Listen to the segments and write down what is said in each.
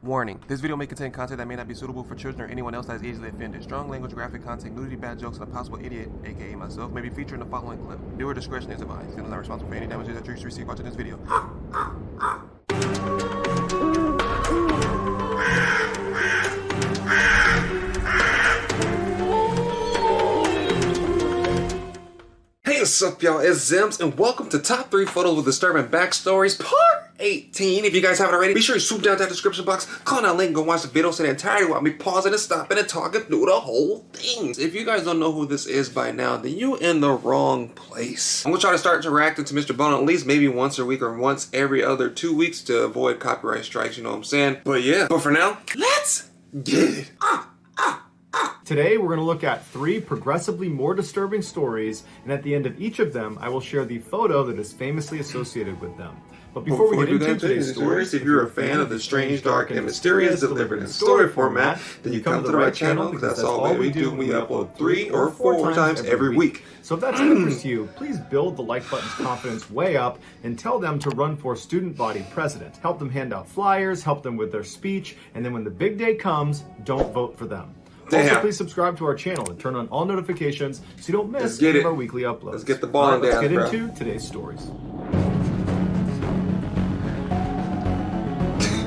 Warning, this video may contain content that may not be suitable for children or anyone else that is easily offended. Strong language, graphic content, nudity, bad jokes, and a possible idiot, aka myself, may be featured in the following clip. Viewer discretion is advised. Channel is not responsible for any damages that you receive watching this video. Hey, what's up, y'all? It's Zems, and welcome to Top 3 Photos with Disturbing Backstories, Part 18. If you guys haven't already, be sure you swoop down to that description box, click on that link, and go watch the video so the entirety while me pausing and stopping and talking through the whole thing. If you guys don't know who this is by now, then you in the wrong place. I'm gonna try to start interacting to MrBallen at least maybe once a week or once every other 2 weeks to avoid copyright strikes, you know what I'm saying? But yeah, but for now, let's get it. Today, we're going to look at 3 progressively more disturbing stories, and at the end of each of them, I will share the photo that is famously associated with them. But before we get into today's stories, if you're a fan of the strange, dark, and mysterious delivered in story format, then you come to the right channel, because that's all that we do. We upload 3 or 4 times every week. So if that's of interest to you, please build the like button's confidence way up and tell them to run for student body president. Help them hand out flyers, help them with their speech, and then when the big day comes, don't vote for them. Also, please subscribe to our channel and turn on all notifications so you don't miss any of our weekly uploads. Let's get the ball down, let's get into today's stories.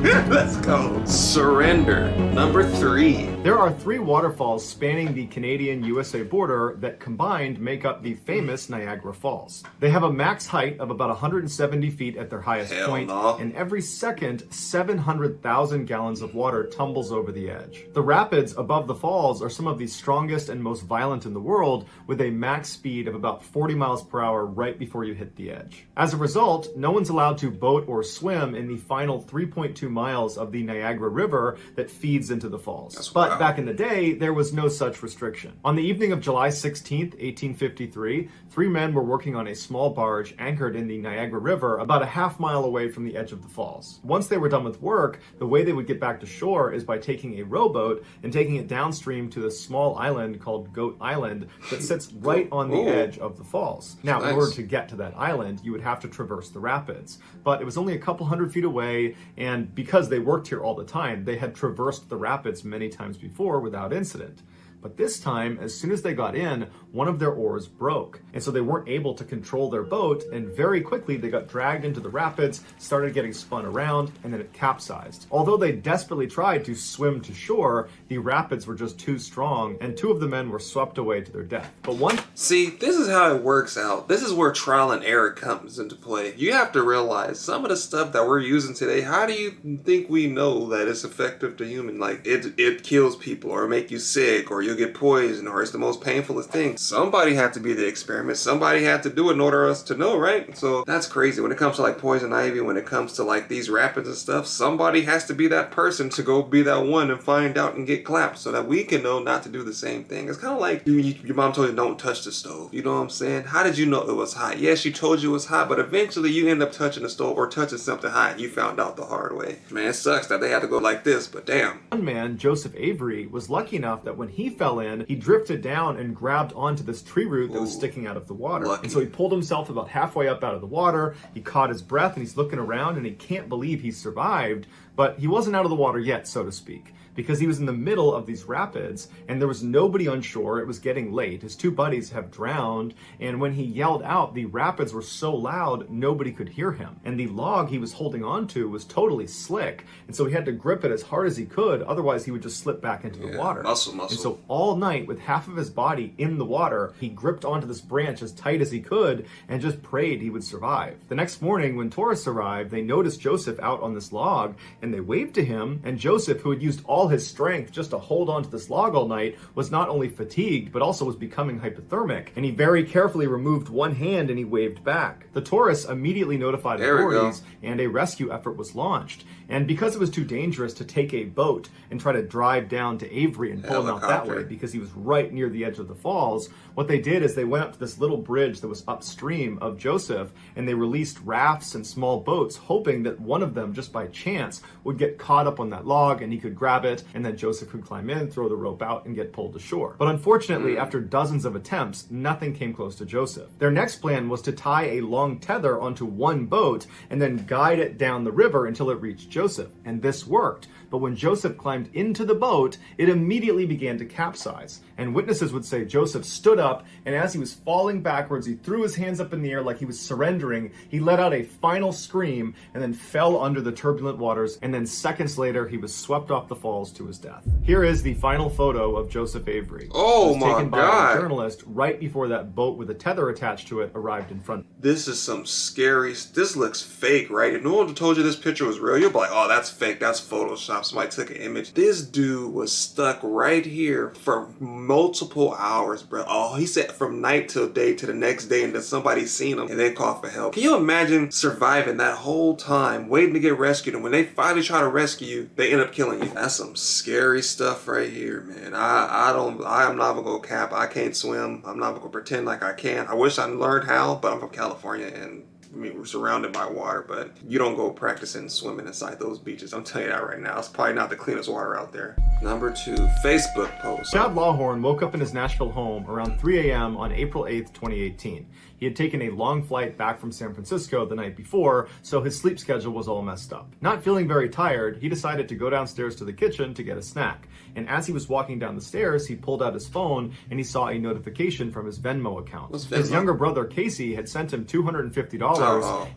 Let's go. Surrender. Number 3. There are 3 waterfalls spanning the Canadian-USA border that combined make up the famous Niagara Falls. They have a max height of about 170 feet at their highest point, and every second, 700,000 gallons of water tumbles over the edge. The rapids above the falls are some of the strongest and most violent in the world, with a max speed of about 40 miles per hour right before you hit the edge. As a result, no one's allowed to boat or swim in the final 3.2 miles of the Niagara River that feeds into the falls. But back in the day, there was no such restriction. On the evening of July 16th, 1853, 3 men were working on a small barge anchored in the Niagara River about a half-mile away from the edge of the falls. Once they were done with work, the way they would get back to shore is by taking a rowboat and taking it downstream to the small island called Goat Island that sits right on the edge of the falls. Now, in order to get to that island, you would have to traverse the rapids. But it was only a couple hundred feet away, and because they worked here all the time, they had traversed the rapids many times before without incident. But this time, as soon as they got in, one of their oars broke. And so they weren't able to control their boat, and very quickly they got dragged into the rapids, started getting spun around, and then it capsized. Although they desperately tried to swim to shore, the rapids were just too strong, and 2 of the men were swept away to their death. But one... See, this is how it works out. This is where trial and error comes into play. You have to realize some of the stuff that we're using today, how do you think we know that it's effective to human? Like, it kills people, or make you sick, or you'll get poisoned, or it's the most painfulest thing. Somebody had to be the experiment. Somebody had to do it in order for us to know, right? So that's crazy. When it comes to like poison ivy, when it comes to like these rapids and stuff, somebody has to be that person to go be that one and find out and get clapped so that we can know not to do the same thing. It's kind of like your mom told you don't touch the stove. You know what I'm saying? How did you know it was hot? Yes, she told you it was hot, but eventually you end up touching the stove or touching something hot and you found out the hard way. Man, it sucks that they had to go like this, but damn. One man, Joseph Avery, was lucky enough that when he fell in, he drifted down and grabbed onto this tree root that was sticking out of the water. And so he pulled himself about halfway up out of the water, he caught his breath, and he's looking around and he can't believe he survived, but he wasn't out of the water yet, so to speak, because he was in the middle of these rapids and there was nobody on shore. It was getting late. His 2 buddies have drowned, and when he yelled out, the rapids were so loud nobody could hear him. And the log he was holding onto was totally slick, and so he had to grip it as hard as he could, otherwise he would just slip back into the water. Muscle. And so all night, with half of his body in the water, he gripped onto this branch as tight as he could and just prayed he would survive. The next morning, when tourists arrived, they noticed Joseph out on this log and they waved to him, and Joseph, who had used all his strength just to hold onto this log all night, was not only fatigued but also was becoming hypothermic, and he very carefully removed one hand and he waved back. The tourists immediately notified authorities and a rescue effort was launched. And because it was too dangerous to take a boat and try to drive down to Avery and pull him out that way because he was right near the edge of the falls, what they did is they went up to this little bridge that was upstream of Joseph, and they released rafts and small boats, hoping that one of them, just by chance, would get caught up on that log and he could grab it it, and then Joseph could climb in, throw the rope out, and get pulled to shore. But unfortunately, after dozens of attempts, nothing came close to Joseph. Their next plan was to tie a long tether onto one boat and then guide it down the river until it reached Joseph. And this worked. But when Joseph climbed into the boat, it immediately began to capsize. And witnesses would say Joseph stood up, and as he was falling backwards, he threw his hands up in the air like he was surrendering. He let out a final scream and then fell under the turbulent waters. And then seconds later, he was swept off the falls to his death. Here is the final photo of Joseph Avery. Oh my taken by God. a journalist right before that boat with a tether attached to it arrived in front. This is some scary. This looks fake, right? If no one told you this picture was real, you'll be like, oh, that's fake. That's Photoshop. Somebody took an image. This dude was stuck right here for multiple hours, bro. Oh, he said from night till day to the next day, and then somebody seen him and they called for help. Can you imagine surviving that whole time, waiting to get rescued, and when they finally try to rescue you, they end up killing you? That's some scary stuff right here, man. I'm not gonna go cap. I can't swim. I'm not gonna pretend like I can. I wish I learned how, but I'm from California and we're surrounded by water, but you don't go practicing swimming inside those beaches. I'm telling you that right now. It's probably not the cleanest water out there. Number 2, Facebook post. Chad Lawhorn woke up in his Nashville home around 3 a.m. on April 8th, 2018. He had taken a long flight back from San Francisco the night before, so his sleep schedule was all messed up. Not feeling very tired, he decided to go downstairs to the kitchen to get a snack. And as he was walking down the stairs, he pulled out his phone and he saw a notification from his Venmo account. His younger brother, Casey, had sent him $250,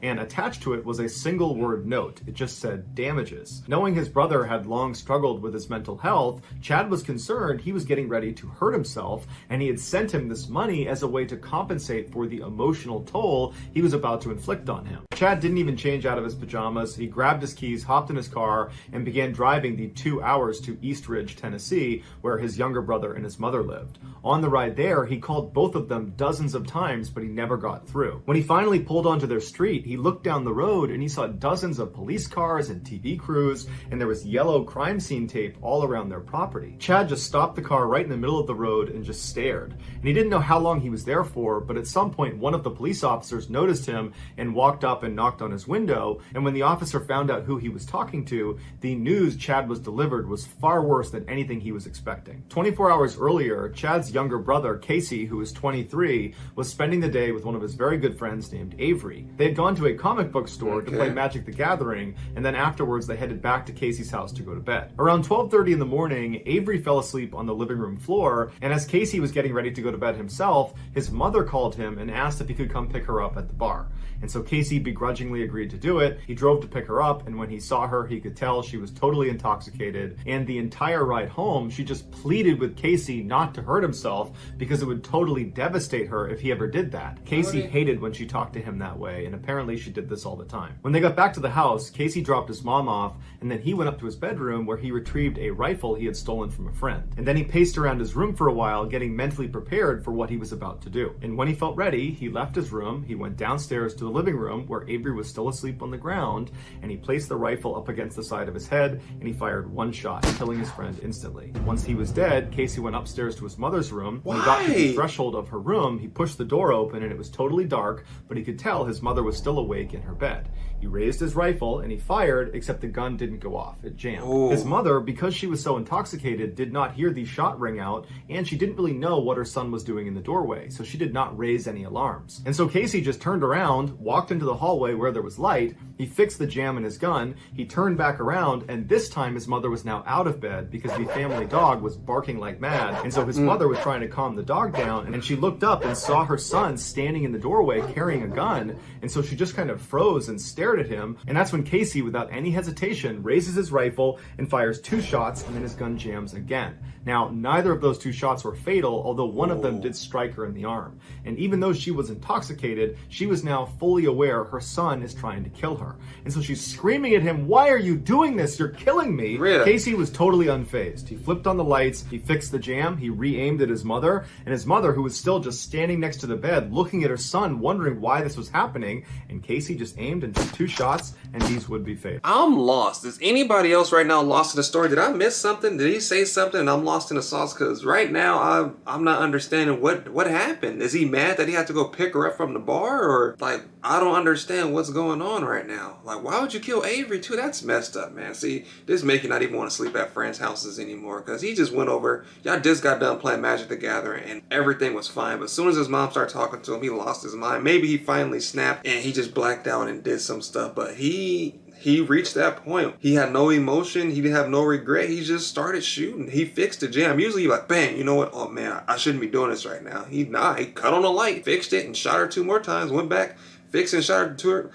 and attached to it was a single word note. It just said, damages. Knowing his brother had long struggled with his mental health, Chad was concerned he was getting ready to hurt himself, and he had sent him this money as a way to compensate for the emotional toll he was about to inflict on him. Chad didn't even change out of his pajamas. He grabbed his keys, hopped in his car, and began driving the 2 hours to East Ridge, Tennessee, where his younger brother and his mother lived. On the ride there, he called both of them dozens of times, but he never got through. When he finally pulled onto their street, he looked down the road and he saw dozens of police cars and TV crews, and there was yellow crime scene tape all around their property. Chad just stopped the car right in the middle of the road and just stared. And he didn't know how long he was there for, but at some point, one of the police officers noticed him and walked up and knocked on his window. And when the officer found out who he was talking to, the news Chad was delivered was far worse than anything he was expecting. 24 hours earlier, Chad's younger brother, Casey, who was 23, was spending the day with one of his very good friends named Avery. They had gone to a comic book store to play Magic the Gathering, and then afterwards they headed back to Casey's house to go to bed. Around 12:30 in the morning, Avery fell asleep on the living room floor, and as Casey was getting ready to go to bed himself, his mother called him and asked if he could come pick her up at the bar. And so Casey begrudgingly agreed to do it. He drove to pick her up, and when he saw her, he could tell she was totally intoxicated. And the entire ride home, she just pleaded with Casey not to hurt himself because it would totally devastate her if he ever did that. Casey hated when she talked to him that way, and apparently she did this all the time. When they got back to the house, Casey dropped his mom off, and then he went up to his bedroom where he retrieved a rifle he had stolen from a friend. And then he paced around his room for a while, getting mentally prepared for what he was about to do. And when he felt ready, he left his room, he went downstairs to the living room where Avery was still asleep on the ground, and he placed the rifle up against the side of his head, and he fired one shot, killing his friend instantly. Once he was dead, Casey went upstairs to his mother's room. When he got to the threshold of her room, he pushed the door open and it was totally dark, but he could tell his mother was still awake in her bed. He raised his rifle and he fired, except the gun didn't go off. It jammed. His mother, because she was so intoxicated, did not hear the shot ring out, and she didn't really know what her son was doing in the doorway, so she did not raise any alarms. And so Casey just turned around, walked into the hallway where there was light, he fixed the jam in his gun, he turned back around, and this time his mother was now out of bed because the family dog was barking like mad, and so his mother was trying to calm the dog down, and she looked up and saw her son standing in the doorway carrying a gun, and so she just kind of froze and stared at him, and that's when Casey, without any hesitation, raises his rifle and fires 2 shots, and then his gun jams again. Now, neither of those 2 shots were fatal, although one of them did strike her in the arm. And even though she was intoxicated, she was now fully aware her son is trying to kill her. And so she's screaming at him, "Why are you doing this? You're killing me!" Really? Casey was totally unfazed. He flipped on the lights, he fixed the jam, he re-aimed at his mother, and his mother, who was still just standing next to the bed, looking at her son, wondering why this was happening, and Casey just aimed and took 2 2 shots, and these would be fatal. I'm lost. Is anybody else right now lost in the story? Did I miss something? Did he say something and I'm lost in the sauce? Because right now I'm not understanding what happened. Is he mad that he had to go pick her up from the bar? Or like, I don't understand what's going on right now. Like, why would you kill Avery too? That's messed up, man. See, this make you not even want to sleep at friends' houses anymore, because he just went over, y'all just got done playing Magic the Gathering and everything was fine. But as soon as his mom started talking to him, he lost his mind. Maybe he finally snapped and he just blacked out and did some stuff. But he reached that point. He had no emotion. He didn't have no regret. He just started shooting. He fixed the jam. Usually like, bang, you know what? Oh man, I shouldn't be doing this right now. He cut on the light, fixed it, and shot her 2 more times, went back, fixed and shot her 2.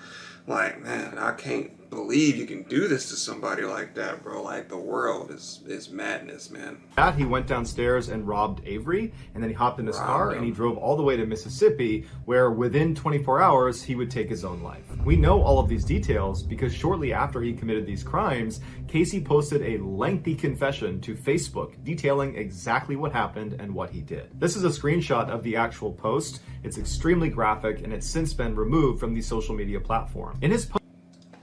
Like, man, I can't believe you can do this to somebody like that, bro. Like, the world is madness, man. He went downstairs and robbed Avery, and then he hopped in his car and he drove all the way to Mississippi, where within 24 hours he would take his own life. We know all of these details because shortly after he committed these crimes, Casey posted a lengthy confession to Facebook detailing exactly what happened and what he did. This is a screenshot of the actual post. It's extremely graphic and it's since been removed from the social media platform. In his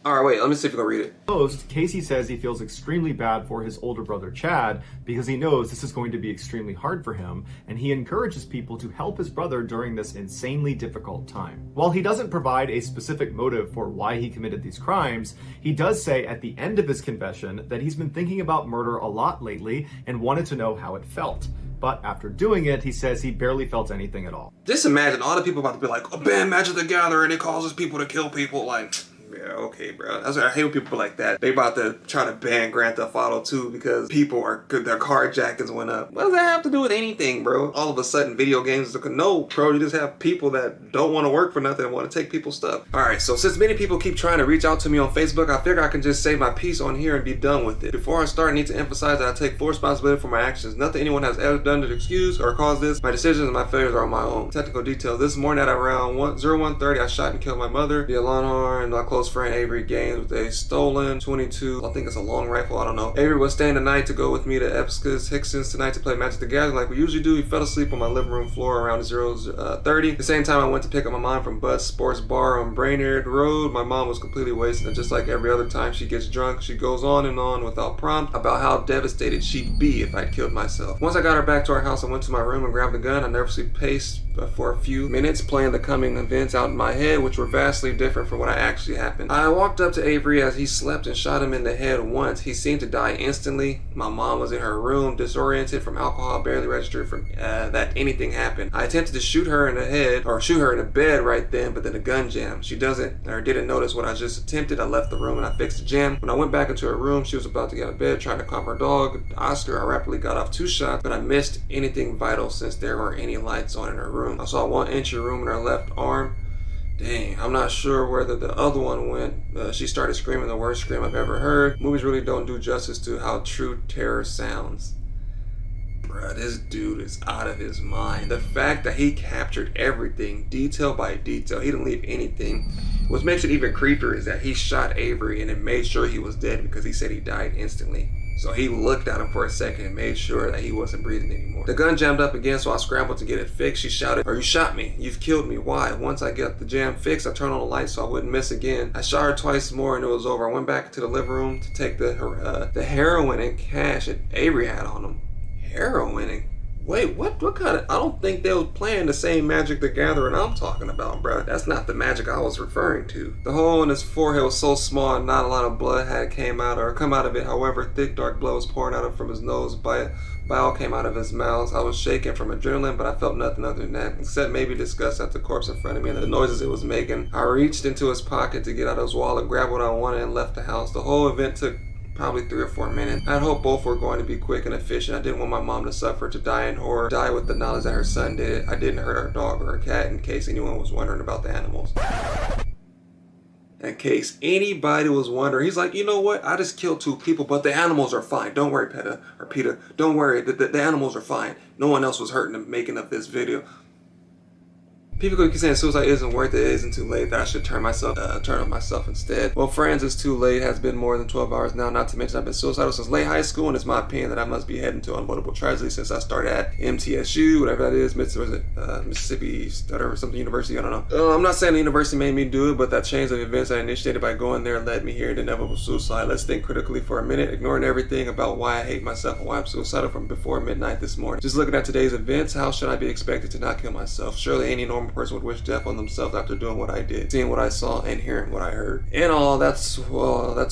All right, wait, let me see if I can read it. post, Casey says he feels extremely bad for his older brother Chad because he knows this is going to be extremely hard for him, and he encourages people to help his brother during this insanely difficult time. While he doesn't provide a specific motive for why he committed these crimes, he does say at the end of his confession that he's been thinking about murder a lot lately and wanted to know how it felt. But after doing it, he says he barely felt anything at all. Just imagine all the people about to be like, oh, ban Magic the Gathering, it causes people to kill people. Like, yeah, okay, bro. That's why I hate when people like that. They about to try to ban Grand Theft Auto 2 because people are good. Their carjackings went up. What does that have to do with anything, bro? All of a sudden, video games look, no, bro. You just have people that don't want to work for nothing and want to take people's stuff. All right, so since many people keep trying to reach out to me on Facebook, I figure I can just say my piece on here and be done with it. Before I start, I need to emphasize that I take full responsibility for my actions. Nothing anyone has ever done to excuse or cause this. My decisions and my failures are on my own. Technical details. This morning at around 01:30, I shot and killed my mother, the Lawhorn, and my close friend Avery Gaines with a stolen 22, I think it's a long rifle, I don't know. Avery was staying the night to go with me to Epscus Hickson's tonight to play Magic the Gathering like we usually do. He fell asleep on my living room floor around 0:30. The same time I went to pick up my mom from Bud's Sports Bar on Brainerd Road. My mom was completely wasted, and just like every other time she gets drunk, she goes on and on without prompt about how devastated she'd be if I'd killed myself. Once I got her back to our house, I went to my room and grabbed the gun. I nervously paced for a few minutes, playing the coming events out in my head, which were vastly different from what actually happened. I walked up to Avery as he slept and shot him in the head once. He seemed to die instantly. My mom was in her room, disoriented from alcohol, barely registered from that anything happened. I attempted to shoot her in the head, or shoot her in the bed right then, but then the gun jammed. She didn't notice what I just attempted. I left the room and I fixed the jam. When I went back into her room, she was about to get out of bed, trying to calm her dog, Oscar. I rapidly got off 2 shots, but I missed anything vital since there weren't any lights on in her room. I saw 1 inch of room in her left arm. Dang, I'm not sure whether the other one went. She started screaming the worst scream I've ever heard. Movies really don't do justice to how true terror sounds. Bruh, this dude is out of his mind. The fact that he captured everything, detail by detail, he didn't leave anything. What makes it even creepier is that he shot Avery and then made sure he was dead because he said he died instantly. So he looked at him for a second and made sure that he wasn't breathing anymore. The gun jammed up again, so I scrambled to get it fixed. She shouted, "Oh, you shot me. You've killed me. Why?" Once I got the jam fixed, I turned on the light so I wouldn't miss again. I shot her twice more and it was over. I went back to the living room to take the heroin and cash that Avery had on him. Heroin? Wait, what kind of... I don't think they was playing the same Magic the Gathering I'm talking about, bruh. That's not the magic I was referring to. The hole in his forehead was so small and not a lot of blood had come out of it. However, thick dark blood was pouring out from his nose. Bile came out of his mouth. I was shaking from adrenaline, but I felt nothing other than that, except maybe disgust at the corpse in front of me and the noises it was making. I reached into his pocket to get out his wallet, grabbed what I wanted, and left the house. The whole event took probably 3 or 4 minutes. I'd hoped both were going to be quick and efficient. I didn't want my mom to suffer, to die in horror, die with the knowledge that her son did it. I didn't hurt our dog or her cat, in case anyone was wondering about the animals. In case anybody was wondering, he's like, you know what? I just killed 2 people, but the animals are fine. Don't worry, Peter. Don't worry. The animals are fine. No one else was hurting in making up this video. People keep saying suicide isn't worth it, it isn't too late, that I should turn on myself instead. Well, friends, it's too late. It has been more than 12 hours now, not to mention I've been suicidal since late high school, and it's my opinion that I must be heading to unavoidable tragedy since I started at MTSU, whatever that is, Mississippi, whatever, something university, I don't know. I'm not saying the university made me do it, but that change of events I initiated by going there led me here to inevitable suicide. Let's think critically for a minute, ignoring everything about why I hate myself and why I'm suicidal from before midnight this morning. Just looking at today's events, how should I be expected to not kill myself? Surely any normal person would wish death on themselves after doing what I did, seeing what I saw, and hearing what I heard. And all that's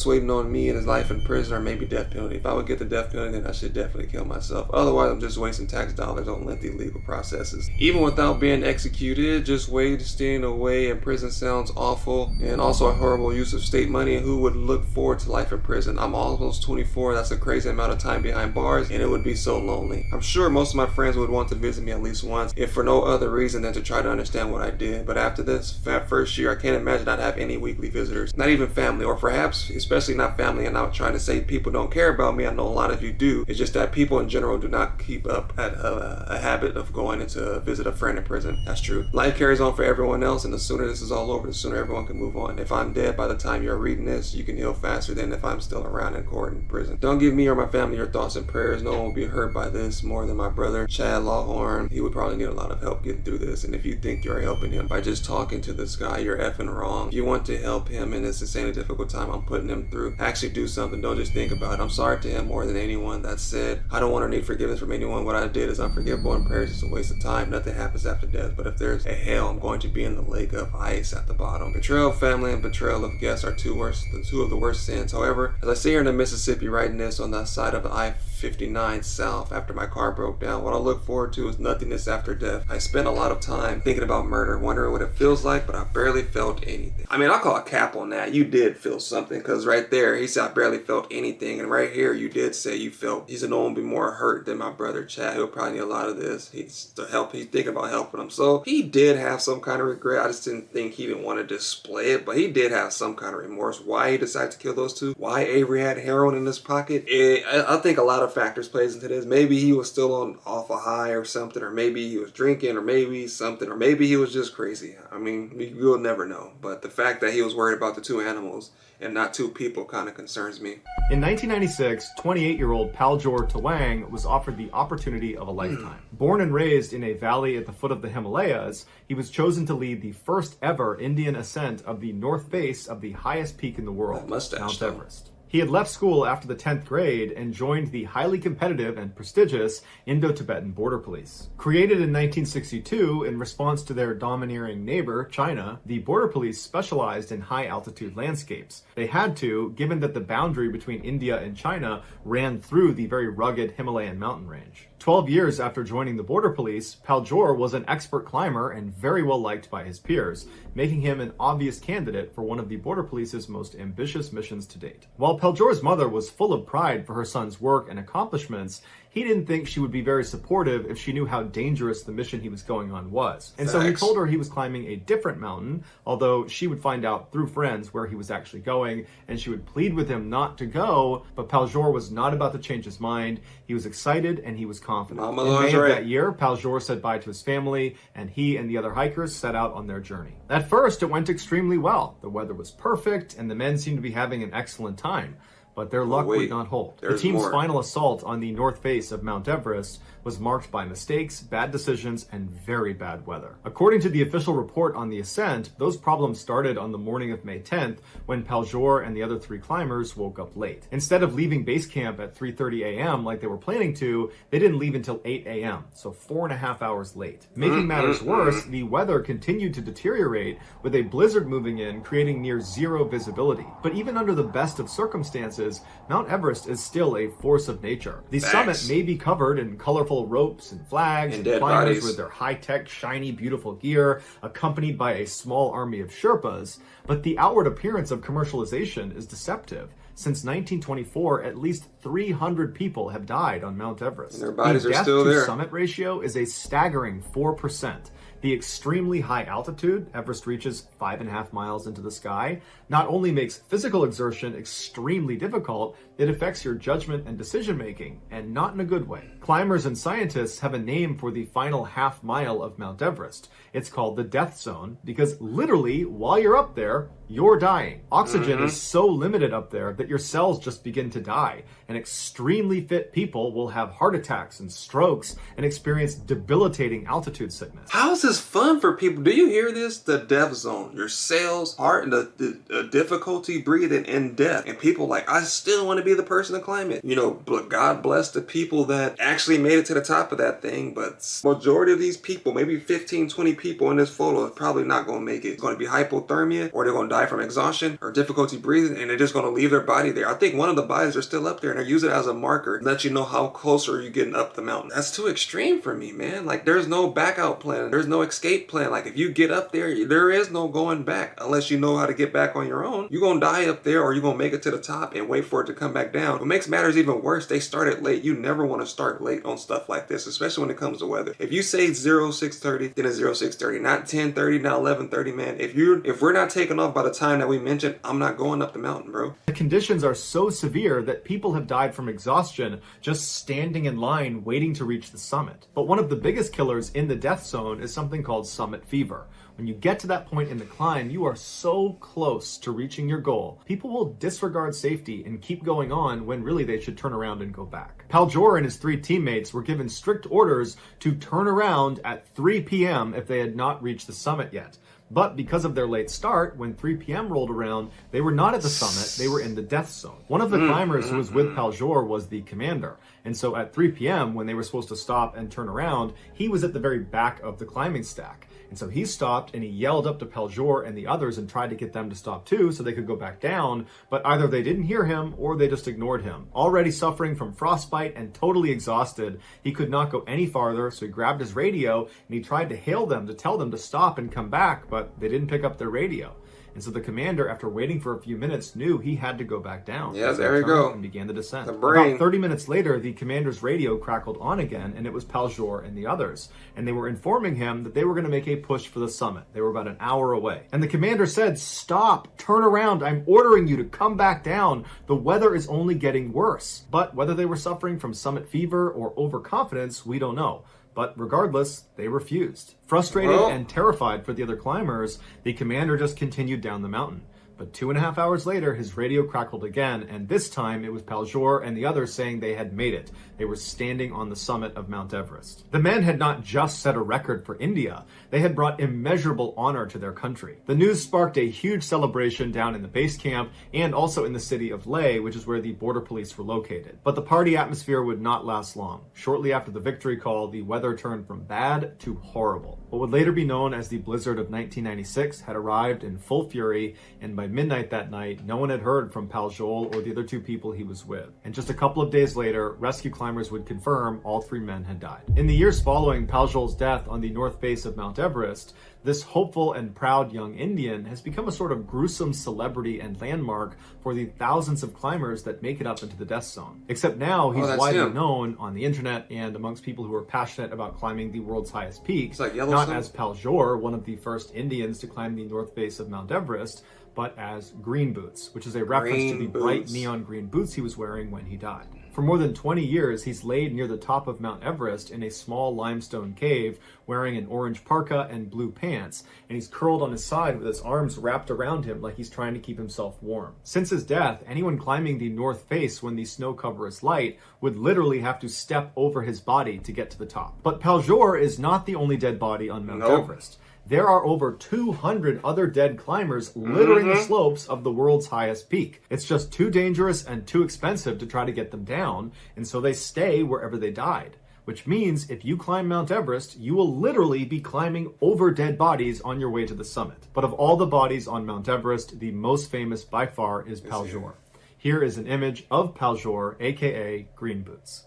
waiting on me in his life in prison or maybe death penalty. If I would get the death penalty, then I should definitely kill myself. Otherwise, I'm just wasting tax dollars on lengthy legal processes. Even without being executed, just wasting away in prison sounds awful, and also a horrible use of state money. And who would look forward to life in prison? I'm almost 24. That's a crazy amount of time behind bars, and it would be so lonely. I'm sure most of my friends would want to visit me at least once, if for no other reason than to try to understand what I did. But after this first year, I can't imagine I'd have any weekly visitors, not even family, or perhaps especially not family. And I'm not trying to say people don't care about me. I know a lot of you do. It's just that people in general do not keep up at a habit of going to visit a friend in prison. That's true. Life carries on for everyone else, and the sooner this is all over, the sooner everyone can move on. If I'm dead by the time you're reading this, you can heal faster than if I'm still around in court and prison. Don't give me or my family your thoughts and prayers. No one will be hurt by this more than my brother, Chad Lawhorn. He would probably need a lot of help getting through this, and if you think you're helping him by just talking to this guy, you're effing wrong. If you want to help him in this insanely difficult time I'm putting him through, actually do something. Don't just think about it. I'm sorry to him more than anyone. That said, I don't want to need forgiveness from anyone. What I did is unforgivable, and prayers is a waste of time. Nothing happens after death, but if there's a hell, I'm going to be in the lake of ice at the bottom. Betrayal of family and betrayal of guests are two of the worst sins. However, as I sit here in the Mississippi writing this on the side of I-59 South after my car broke down, what I look forward to is nothingness after death. I spent a lot of time thinking about murder, wondering what it feels like, but I barely felt anything. I mean, I'll call a cap on that. You did feel something, because right there, he said I barely felt anything, and right here, you did say you felt. He said no one will be more hurt than my brother Chad. He'll probably need a lot of this. He's thinking about helping him. So he did have some kind of regret. I just didn't think he didn't want to display it, but he did have some kind of remorse. Why he decided to kill those two? Why Avery had heroin in his pocket? I think a lot of factors plays into this. Maybe he was still off a high or something, or maybe he was drinking, or maybe something, or maybe he was just crazy. I mean, we will never know. But the fact that he was worried about the two animals and not two people kind of concerns me. In 1996, 28-year-old Paljor Tawang was offered the opportunity of a lifetime. Born and raised in a valley at the foot of the Himalayas, he was chosen to lead the first ever Indian ascent of the north base of the highest peak in the world, Mount Everest. He had left school after the 10th grade and joined the highly competitive and prestigious Indo-Tibetan Border Police. Created in 1962 in response to their domineering neighbor, China, the Border Police specialized in high-altitude landscapes. They had to, given that the boundary between India and China ran through the very rugged Himalayan mountain range. 12 years after joining the Border Police, Paljor was an expert climber and very well liked by his peers, making him an obvious candidate for one of the Border Police's most ambitious missions to date. While Paljor's mother was full of pride for her son's work and accomplishments, he didn't think she would be very supportive if she knew how dangerous the mission he was going on was. And so he told her he was climbing a different mountain, although she would find out through friends where he was actually going, and she would plead with him not to go, but Paljor was not about to change his mind. He was excited and he was confident. In May of that year, Paljor said bye to his family, and he and the other hikers set out on their journey. At first, it went extremely well. The weather was perfect, and the men seemed to be having an excellent time. But their luck would not hold. The team's final assault on the north face of Mount Everest was marked by mistakes, bad decisions, and very bad weather. According to the official report on the ascent, those problems started on the morning of May 10th when Paljor and the other three climbers woke up late. Instead of leaving base camp at 3:30 a.m. like they were planning to, they didn't leave until 8 a.m., so 4.5 hours late. Making matters worse, the weather continued to deteriorate, with a blizzard moving in, creating near zero visibility. But even under the best of circumstances, Mount Everest is still a force of nature. The summit may be covered in colorful ropes and flags, and climbers with their high-tech, shiny, beautiful gear, accompanied by a small army of Sherpas, but the outward appearance of commercialization is deceptive. Since 1924, at least 300 people have died on Mount Everest. And their bodies are still there. The death-to-summit ratio is a staggering 4%. The extremely high altitude, Everest reaches 5.5 miles into the sky, not only makes physical exertion extremely difficult, it affects your judgment and decision making, and not in a good way. Climbers and scientists have a name for the final half mile of Mount Everest. It's called the death zone because literally, while you're up there, you're dying. Oxygen is so limited up there that your cells just begin to die, and extremely fit people will have heart attacks and strokes and experience debilitating altitude sickness. How is this fun for people? Do you hear this? The death zone. Your cells, heart, and the difficulty breathing and death. And people like, I still want to be the person to climb it. You know, but God bless the people that actually made it to the top of that thing. But majority of these people, maybe 15, 20 people in this photo, are probably not going to make it. It's going to be hypothermia, or they're going to die from exhaustion or difficulty breathing, and they're just going to leave their body there. I think one of the bodies are still up there, and they use it as a marker to let you know how close are you getting up the mountain. That's too extreme for me, man. Like, there's no back out plan. There's no escape plan. Like, if you get up there, there is no going back unless you know how to get back on your own. You're going to die up there, or you're going to make it to the top and wait for it to come back down. What makes matters even worse, they started late. You never want to start late on stuff like this, especially when it comes to weather. If you say 0630, then it's 0630, not 1030, not 1130, man. If we're not taking off by the time that we mentioned, I'm not going up the mountain, bro. The conditions are so severe that people have died from exhaustion just standing in line waiting to reach the summit. But one of the biggest killers in the death zone is something called summit fever. When you get to that point in the climb, you are so close to reaching your goal. People will disregard safety and keep going on when really they should turn around and go back. Paljor and his 3 teammates were given strict orders to turn around at 3 p.m. if they had not reached the summit yet. But because of their late start, when 3 p.m. rolled around, they were not at the summit, they were in the death zone. One of the climbers who was with Paljor was the commander. And so at 3 p.m., when they were supposed to stop and turn around, he was at the very back of the climbing stack. And so he stopped and he yelled up to Paljor and the others and tried to get them to stop too so they could go back down, but either they didn't hear him or they just ignored him. Already suffering from frostbite and totally exhausted, he could not go any farther, so he grabbed his radio and he tried to hail them to tell them to stop and come back, but they didn't pick up their radio. And so the commander, after waiting for a few minutes, knew he had to go back down. Yeah, there you go. And began the descent. About 30 minutes later, the commander's radio crackled on again, and it was Paljor and the others. And they were informing him that they were going to make a push for the summit. They were about an hour away. And the commander said, "Stop, turn around. I'm ordering you to come back down. The weather is only getting worse." But whether they were suffering from summit fever or overconfidence, we don't know. But regardless, they refused. Frustrated and terrified for the other climbers, the commander just continued down the mountain. But 2.5 hours later, his radio crackled again, and this time it was Paljor and the others saying they had made it. They were standing on the summit of Mount Everest. The men had not just set a record for India, they had brought immeasurable honor to their country. The news sparked a huge celebration down in the base camp and also in the city of Leh, which is where the border police were located. But the party atmosphere would not last long. Shortly after the victory call, the weather turned from bad to horrible. What would later be known as the blizzard of 1996 had arrived in full fury, and by midnight that night, no one had heard from Paljol or the other 2 people he was with. And just a couple of days later, rescue climbers would confirm all 3 men had died. In the years following Paljol's death on the north face of Mount Everest, this hopeful and proud young Indian has become a sort of gruesome celebrity and landmark for the thousands of climbers that make it up into the death zone. Except now he's widely known on the internet and amongst people who are passionate about climbing the world's highest peak, not as Paljor, one of the first Indians to climb the north face of Mount Everest, but as Green Boots, which is a reference to the bright neon green boots he was wearing when he died. For more than 20 years, he's laid near the top of Mount Everest in a small limestone cave, wearing an orange parka and blue pants, and he's curled on his side with his arms wrapped around him like he's trying to keep himself warm. Since his death, anyone climbing the north face when the snow cover is light would literally have to step over his body to get to the top. But Paljor is not the only dead body on Mount Everest. There are over 200 other dead climbers littering the slopes of the world's highest peak. It's just too dangerous and too expensive to try to get them down, and so they stay wherever they died. Which means if you climb Mount Everest, you will literally be climbing over dead bodies on your way to the summit. But of all the bodies on Mount Everest, the most famous by far is Paljor. Here is an image of Paljor, aka Green Boots.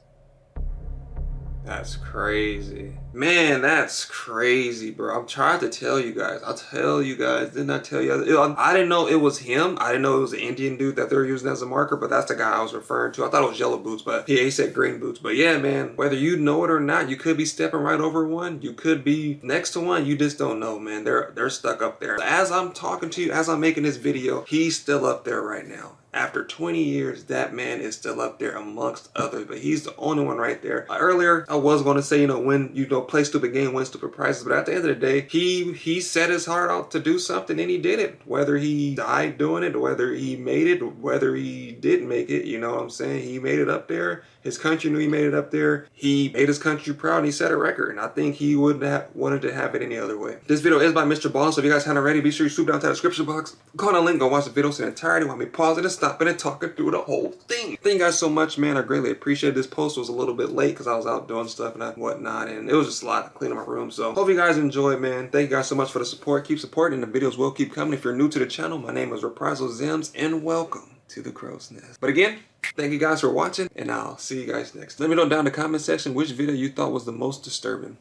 That's crazy. Man, that's crazy, bro. I'm trying to tell you guys. I'll tell you guys. Didn't I tell you? I didn't know it was him. I didn't know it was an Indian dude that they were using as a marker, but that's the guy I was referring to. I thought it was yellow boots, but he said green boots. But yeah, man, whether you know it or not, you could be stepping right over one. You could be next to one. You just don't know, man. They're stuck up there. As I'm talking to you, as I'm making this video, he's still up there right now. After 20 years, that man is still up there amongst others, but he's the only one right there. Earlier, I was going to say, play stupid game, win stupid prizes, but at the end of the day, he set his heart out to do something and he did it. Whether he died doing it, whether he made it, whether he didn't make it, you know what I'm saying? He made it up there. His country knew he made it up there. He made his country proud and he set a record. And I think he wouldn't have wanted to have it any other way. This video is by MrBallen, so if you guys haven't already, be sure you swoop down to the description box. Go on a link, go watch the video in entirety while me pausing and stopping and talking through the whole thing. Thank you guys so much, man. I greatly appreciate this post. Was a little bit late because I was out doing stuff and whatnot. And it was just a lot to clean up my room. So hope you guys enjoyed, man. Thank you guys so much for the support. Keep supporting. The videos will keep coming. If you're new to the channel, my name is Reprisalzems and welcome to the Crow's Nest. But again, thank you guys for watching and I'll see you guys next. Let me know down in the comment section which video you thought was the most disturbing.